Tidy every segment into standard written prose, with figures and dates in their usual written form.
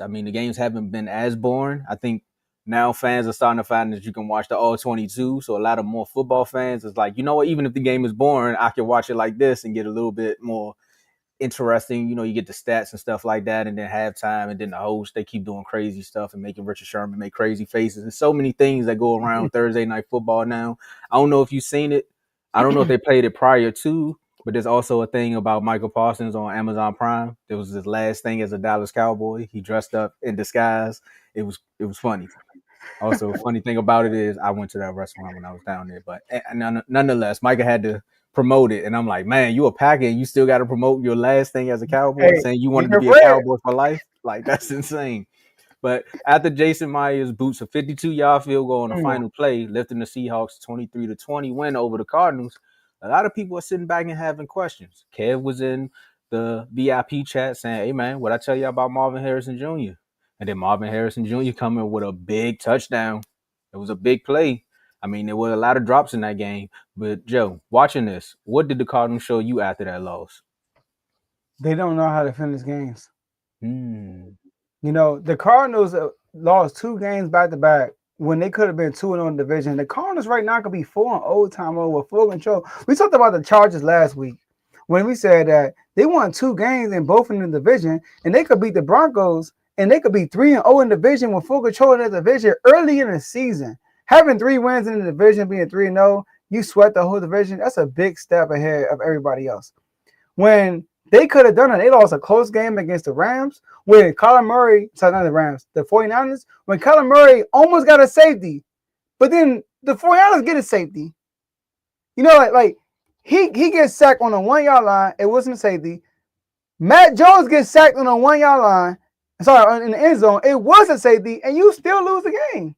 I mean, the games haven't been as boring. I think now fans are starting to find that you can watch the all 22. So a lot of more football fans is like, you know what? Even if the game is boring, I can watch it like this and get a little bit more interesting. You know, you get the stats and stuff like that, and then halftime, and then the host, they keep doing crazy stuff and making Richard Sherman make crazy faces. And so many things that go around Thursday night football now. I don't know if you've seen it. I don't know if they played it prior to, but there's also a thing about Michael Parsons on Amazon Prime. There was his last thing as a Dallas Cowboy. He dressed up in disguise. It was funny. Also, funny thing about it is I went to that restaurant when I was down there, but nonetheless, Micah had to promote it, and I'm like, man, you a Packer, and you still got to promote your last thing as a Cowboy, Hey, saying you wanted to you're be a right. Cowboy for life. Like that's insane. But after Jason Myers boots a 52-yard field goal on the final play, lifting the Seahawks 23-20 win over the Cardinals, a lot of people are sitting back and having questions. Kev was in the VIP chat saying, hey, man, what I tell you about Marvin Harrison Jr.? And then Marvin Harrison Jr. coming with a big touchdown. It was a big play. I mean, there were a lot of drops in that game. But, Joe, watching this, what did the Cardinals show you after that loss? They don't know how to finish games. Hmm. You know, the Cardinals lost 2 games back to back when they could have been 2-0 in the division. The Cardinals right now could be 4-0 time with full control. We talked about the Chargers last week when we said that they won 2 games and both in the division, and they could beat the Broncos, and they could be 3-0 in the division with full control in the division early in the season. Having 3 wins in the division, being 3-0, you sweat the whole division. That's a big step ahead of everybody else. When they could have done it, they lost a close game against the Rams when Kyler Murray, sorry, not the Rams, the 49ers, when Kyler Murray almost got a safety, but then the 49ers get a safety. You know, like he gets sacked on the 1-yard line. It wasn't a safety. Matt Jones gets sacked on the 1-yard line. Sorry, in the end zone. It was a safety, and you still lose the game.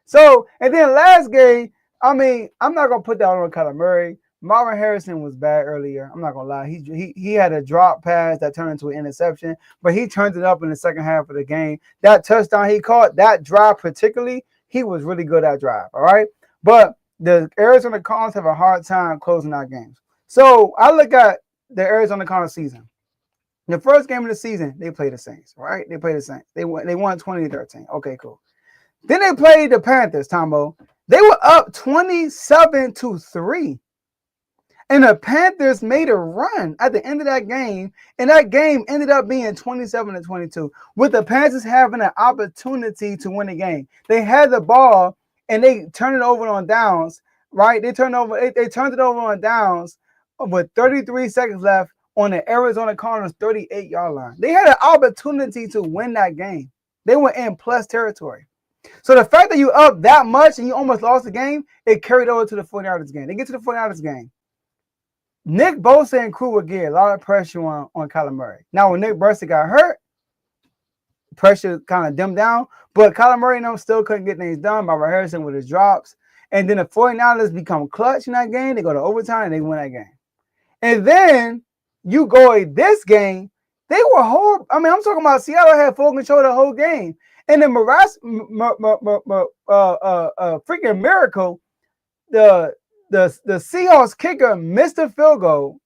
So, and then last game, I mean, I'm not going to put that on Kyler Murray. Marvin Harrison was bad earlier. I'm not going to lie. He had a drop pass that turned into an interception, but he turned it up in the second half of the game. That touchdown he caught, that drive particularly, he was really good at drive, all right? But the Arizona Cardinals have a hard time closing out games. So I look at the Arizona Cardinals season. The first game of the season, they played the Saints, right? They played the Saints. They won 20-13. Okay, cool. Then they played the Panthers, Tomo. They were up 27-3. And the Panthers made a run at the end of that game, and that game ended up being 27-22, with the Panthers having an opportunity to win the game. They had the ball, and they turned it over on downs, right? They turned it over on downs with 33 seconds left on the Arizona Cardinals 38-yard line. They had an opportunity to win that game. They were in plus territory. So the fact that you up that much and you almost lost the game, it carried over to the 49ers game. They get to the 49ers game. Nick Bosa and crew would get a lot of pressure on Kyler Murray. Now, when Nick Bosa got hurt, pressure kind of dimmed down, but Kyler Murray and them still couldn't get things done. Marvin Harrison with his drops. And then the 49ers become clutch in that game. They go to overtime and they win that game. And then you go in this game, they were horrible. I mean, I'm talking about Seattle had full control of the whole game. And then freaking miracle, the Seahawks kicker missed a field goal,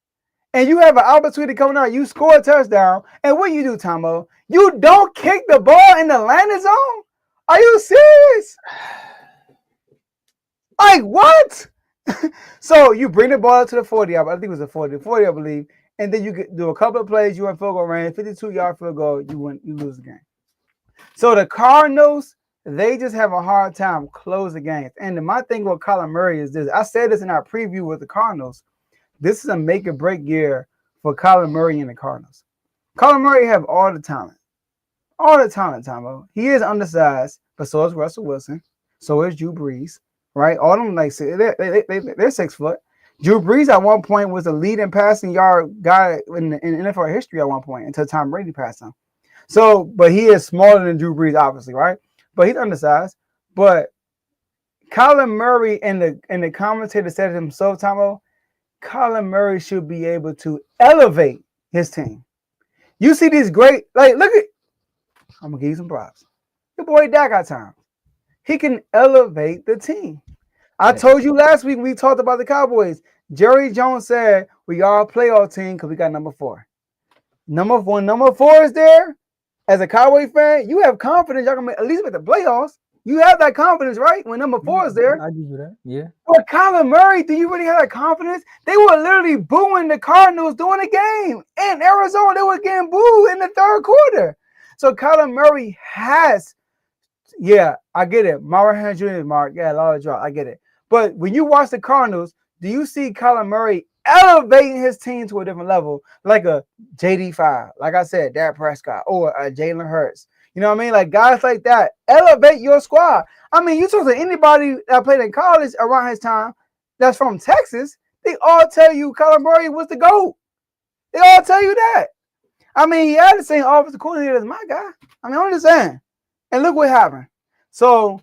and you have an opportunity coming out. You score a touchdown, and what you do, Tomo? You don't kick the ball in the landing zone? Are you serious? Like what? So you bring the ball up to the 40. I think it was the 40, I believe, and then you do a couple of plays. You run field goal range, 52-yard field goal. You lose the game. So the Cardinals, they just have a hard time closing games. And my thing with Kyler Murray is this. I said this in our preview with the Cardinals. This is a make or break year for Kyler Murray and the Cardinals. Kyler Murray have all the talent. All the talent, Tomo. He is undersized, but so is Russell Wilson. So is Drew Brees, right? All of them, like, they're 6 foot. Drew Brees at one point was the leading passing yard guy in NFL history at one point until Tom Brady passed him. So, but he is smaller than Drew Brees, obviously, right? But he's undersized. But Kyler Murray and the commentator said himself, Tomo, Kyler Murray should be able to elevate his team. You see these great, like, look at, I'm going to give you some props. Your boy Dak got time. He can elevate the team. I told you last week we talked about the Cowboys. Jerry Jones said we are a playoff team because we got number 4. Number 4 is there. as a Cowboy fan, you have confidence y'all gonna at least make the playoffs. You have that confidence, right? When number 4 is there. I give you that. Yeah. But Kyler Murray, do you really have that confidence? They were literally booing the Cardinals during the game. In Arizona, they were getting booed in the third quarter. So Kyler Murray has, yeah, I get it. Marvin Harris Jr., Mark, yeah, a lot of drop. I get it. But when you watch the Cardinals, do you see Kyler Murray elevating his team to a different level, like a JD5, like I said, Dak Prescott, or a Jalen Hurts? You know what I mean? Like guys like that elevate your squad. I mean, you talk to anybody that played in college around his time that's from Texas, they all tell you Kyler Murray was the GOAT. They all tell you that. I mean, he had the same offensive coordinator as my guy. I mean, I'm just saying. And look what happened. So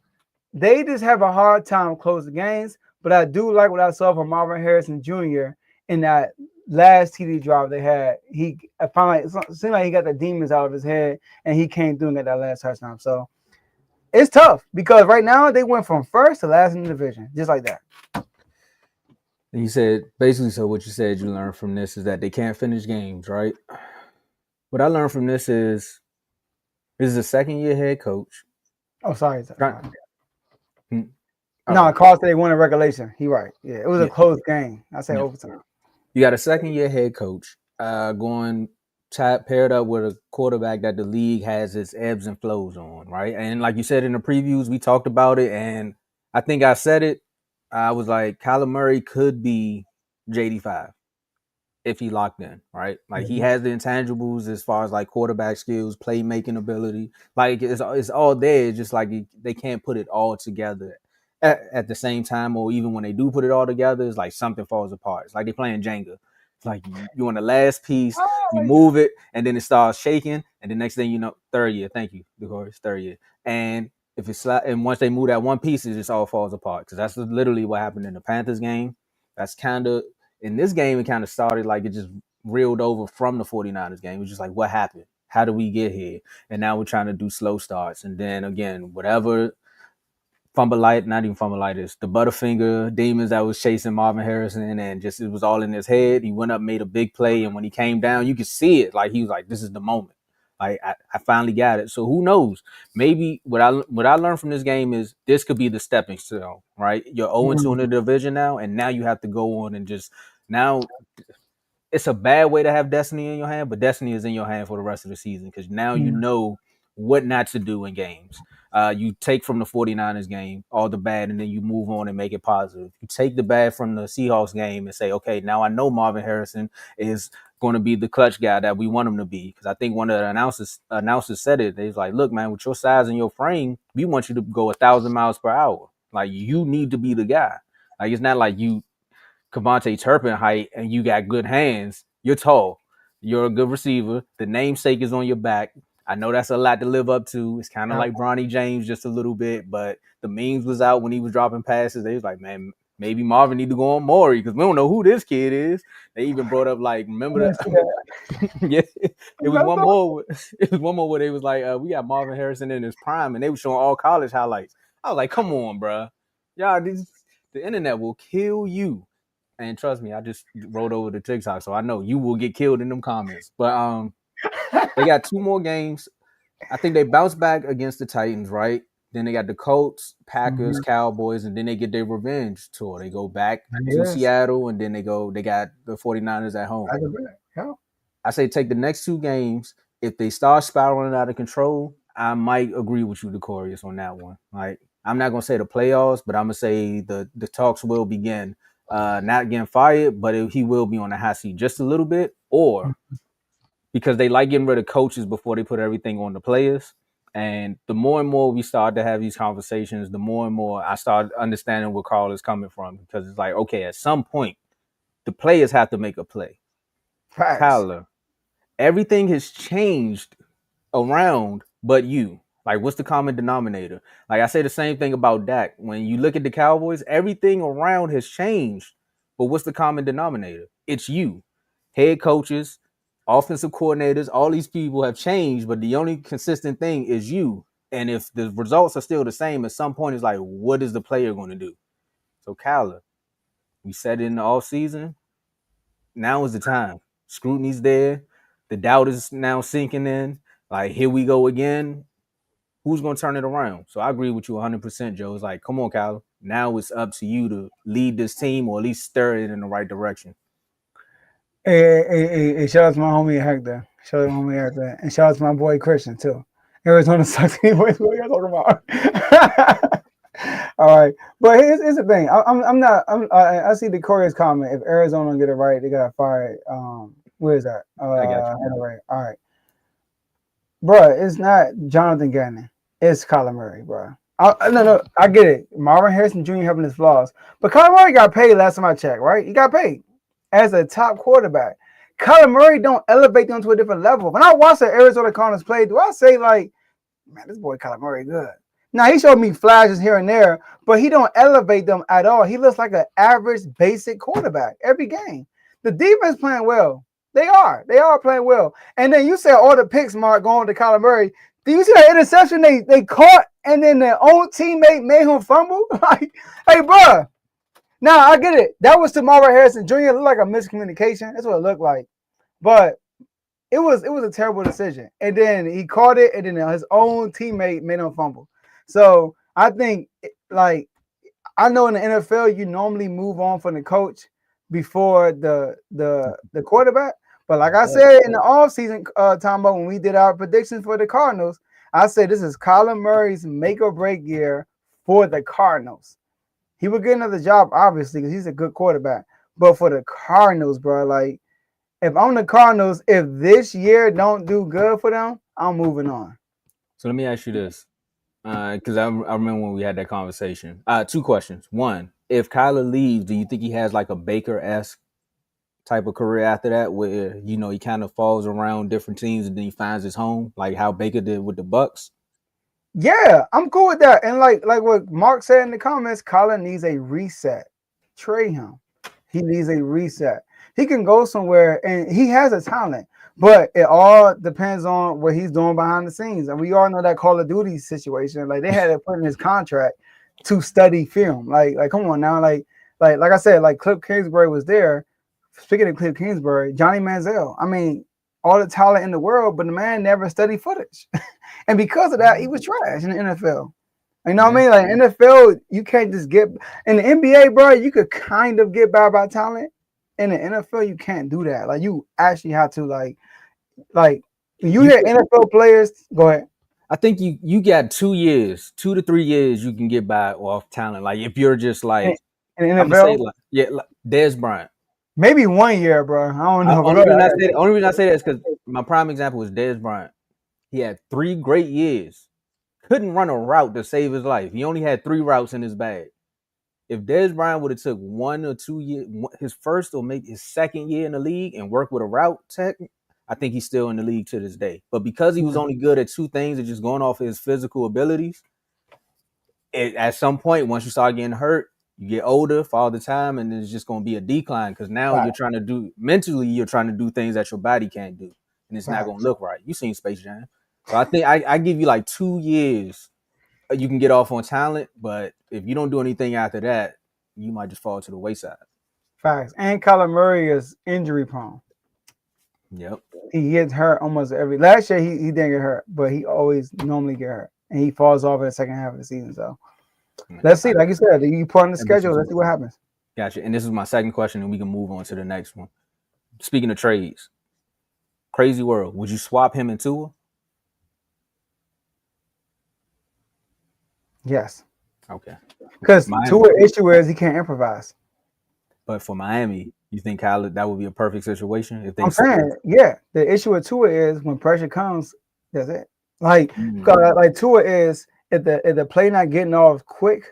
they just have a hard time closing games. But I do like what I saw from Marvin Harrison Jr. in that last TD drive they had. I found like it seemed like he got the demons out of his head, and he came through and got that last touchdown. So it's tough because right now they went from first to last in the division, just like that. And you said basically, so what you said you learned from this is that they can't finish games, right? What I learned from this is a second year head coach. Oh, sorry. All No, right. Carl said they won a regulation. He right. Yeah, it was a Yeah. close game. I say Yeah. overtime. You got a second year head coach going paired up with a quarterback that the league has its ebbs and flows on, right? And like you said in the previews, we talked about it, and I think I said it. I was like, Kyler Murray could be JD5 if he locked in, right? Like he has the intangibles as far as like quarterback skills, playmaking ability. Like it's all there. It's just like they can't put it all together at the same time, or even when they do put it all together, it's like something falls apart. It's like they're playing Jenga. It's like you on the last piece, you move it, and then it starts shaking, and the next thing you know, third year. Thank you, DeCourse, third year. And if it's and once they move that one piece, it just all falls apart. Because that's literally what happened in the Panthers game. That's kind of in this game, it kind of started like it just reeled over from the 49ers game. It was just like, what happened? How did we get here? And now we're trying to do slow starts. And then again, whatever not even fumbleitis, the Butterfinger demons that was chasing Marvin Harrison, and just it was all in his head. He went up, made a big play, and when he came down, you could see it. Like he was like, this is the moment. Like I finally got it. So who knows? Maybe what I learned from this game is this could be the stepping stone, right? You're 0-2 in the division now, and now you have to go on and just now it's a bad way to have destiny in your hand, but destiny is in your hand for the rest of the season because now you know what not to do in games. You take from the 49ers game all the bad, and then you move on and make it positive. You take the bad from the Seahawks game and say, okay, now I know Marvin Harrison is going to be the clutch guy that we want him to be. Because I think one of the announcers said it. They was like, look, man, with your size and your frame, we want you to go 1,000 miles per hour. Like, you need to be the guy. Like, it's not like you Kavontae Turpin height and you got good hands. You're tall. You're a good receiver. The namesake is on your back. I know that's a lot to live up to. It's kind of like Bronny James just a little bit, but the memes was out when he was dropping passes. They was like, man, maybe Marvin need to go on Maury because we don't know who this kid is. They even brought up like, remember that? Yeah, it was one more. It was one more where they was like, we got Marvin Harrison in his prime, and they were showing all college highlights. I was like, come on, bro, y'all, the internet will kill you. And trust me, I just rolled over to TikTok, so I know you will get killed in them comments. But they got 2 more games. I think they bounce back against the Titans, right? Then they got the Colts, Packers, Cowboys, and then they get their revenge tour. They go back to Seattle, and then they got the 49ers at home. I say take the next 2 games. If they start spiraling out of control, I might agree with you, Decorius, on that one. Like, I'm not gonna say the playoffs, but I'm gonna say the talks will begin. Not getting fired, but he will be on the hot seat just a little bit, or because they like getting rid of coaches before they put everything on the players. And the more and more we start to have these conversations, the more and more I start understanding where Carl is coming from, because it's like, okay, at some point, the players have to make a play. Kyler, everything has changed around but you. Like, what's the common denominator? Like, I say the same thing about Dak. When you look at the Cowboys, everything around has changed. But what's the common denominator? It's you. Head coaches, offensive coordinators, all these people have changed, but the only consistent thing is you. And if the results are still the same, at some point, it's like, what is the player going to do? So, Kyler, we said it in the offseason. Now is the time. Scrutiny's there. The doubt is now sinking in. Like, here we go again. Who's going to turn it around? So I agree with you 100%, Joe. It's like, come on, Kyle. Now it's up to you to lead this team or at least stir it in the right direction. Hey, shout out to my homie Hector. Shout out to my homie Hector. And shout out to my boy Christian, too. Arizona sucks anyways. What are you talking about? All right. But here's the thing. I see the Corey's comment. If Arizona don't get it right, they got fired. Where is that? I got you. Right. All right. Bruh, it's not Jonathan Gannon. It's Kyler Murray, bruh. No, I get it. Marvin Harrison Jr. having his flaws. But Kyler Murray got paid last time I checked, right? He got paid as a top quarterback. Kyler Murray don't elevate them to a different level. When I watch the Arizona Cardinals play, do I say like, man, this boy Kyler Murray good? Now, he showed me flashes here and there, but he don't elevate them at all. He looks like an average, basic quarterback every game. The defense playing well. They are playing well. And then you said all the picks, Mark, going to Kyler Murray. Do you see that interception they caught and then their own teammate made him fumble? Like, hey, bro. Now, I get it. That was to Marvin Harrison Jr. It looked like a miscommunication. That's what it looked like. But it was a terrible decision. And then he caught it, and then his own teammate made him fumble. So I think, like, I know in the NFL, you normally move on from the coach before the quarterback. But like I said in the offseason, Tomo, when we did our predictions for the Cardinals, I said this is Kyler Murray's make or break year for the Cardinals. He would get another job, obviously, because he's a good quarterback. But for the Cardinals, bro, like, if I'm the Cardinals, if this year don't do good for them, I'm moving on. So let me ask you this, because I remember when we had that conversation. Two questions. One, if Kyler leaves, do you think he has like a Baker-esque type of career after that, where he kind of falls around different teams and then he finds his home, like how Baker did with the Bucks? Yeah, I'm cool with that. And like what Mark said in the comments, Kyler needs a reset. Trade him. He needs a reset. He can go somewhere, and he has a talent, but it all depends on what he's doing behind the scenes. And we all know that Call of Duty situation. Like, they had to put in his contract to study film. Like come on now. Like I said, like Cliff Kingsbury was there. Speaking of Cliff Kingsbury, Johnny Manziel. I mean, all the talent in the world, but the man never studied footage. And because of that, he was trash in the NFL. You know what I mean? Like, NFL, you can't just get in the NBA, bro. You could kind of get by talent. In the NFL, you can't do that. Like, you actually have to like you hear NFL players. Go ahead. I think you got 2 years, 2 to 3 years you can get by off talent. Like, if you're just like, in the I'm gonna say NFL, like Dez Bryant. maybe 1 year, bro. I don't know. Only reason I say that is because my prime example was Dez Bryant. He had 3 great years. Couldn't run a route to save his life. He only had 3 routes in his bag. If Dez Bryant would have took 1 or 2 years, his first or maybe his second year in the league and worked with a route tech, I think he's still in the league to this day. But because he was only good at 2 things and just going off his physical abilities, at some point, once you start getting hurt, you get older, Father Time, and it's just going to be a decline because now you're trying to do things that your body can't do, and it's not going to look right. You seen Space Jam. So I think I give you like 2 years. You can get off on talent, but if you don't do anything after that, you might just fall to the wayside. Facts. And Kyler Murray is injury prone. Yep. He gets hurt almost every. Last year he didn't get hurt, but he always normally get hurt, and he falls off in the second half of the season. So let's see. Like you said, you put on the schedule. Let's see what happens. Gotcha. And this is my second question, and we can move on to the next one. Speaking of trades, crazy world. Would you swap him and Tua? Yes. Okay. Because Tua issue is he can't improvise. But for Miami, you think Kyler, that would be a perfect situation? If I'm saying, yeah. The issue with Tua is when pressure comes, that's it. Like Tua is if the play not getting off quick,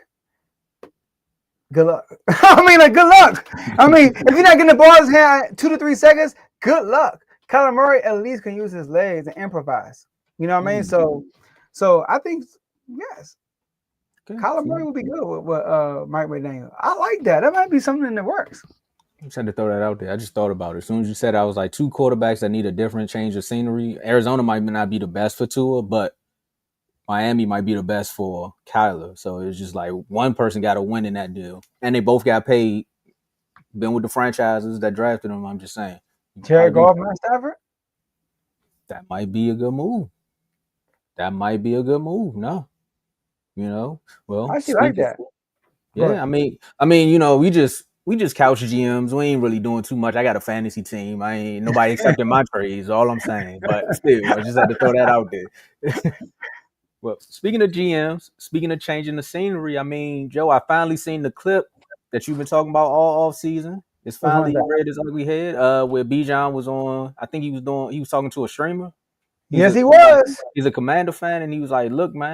good luck. I mean, like, good luck. I mean, if you're not getting the ball in his hand 2 to 3 seconds, good luck. Kyler Murray at least can use his legs and improvise. You know what I mean? So I think yes. Okay. Kyler Murray would be good with Mike McDaniel. I like that. That might be something that works. I just had to throw that out there. I just thought about it. As soon as you said it, I was like, 2 quarterbacks that need a different change of scenery. Arizona might not be the best for Tua, but Miami might be the best for Kyler. So it's just like one person got to win in that deal. And they both got paid. Been with the franchises that drafted them, I'm just saying. Jared Goff, Matt Stafford? That might be a good move. That might be a good move. No, you know. I Well, actually like speaking, that. yeah. But we just couch GMs. We ain't really doing too much. I got a fantasy team. I ain't nobody accepting my trades. All I'm saying. But still, I just had to throw that out there. Well, speaking of GMs, speaking of changing the scenery, Joe, I finally seen the clip that you've been talking about all off season. It's which one's finally that? reared its ugly head. Where Bijan was on. I think he was talking to a streamer. He's Yes, a he was. he's a Commander fan, and he was like, "Look, man."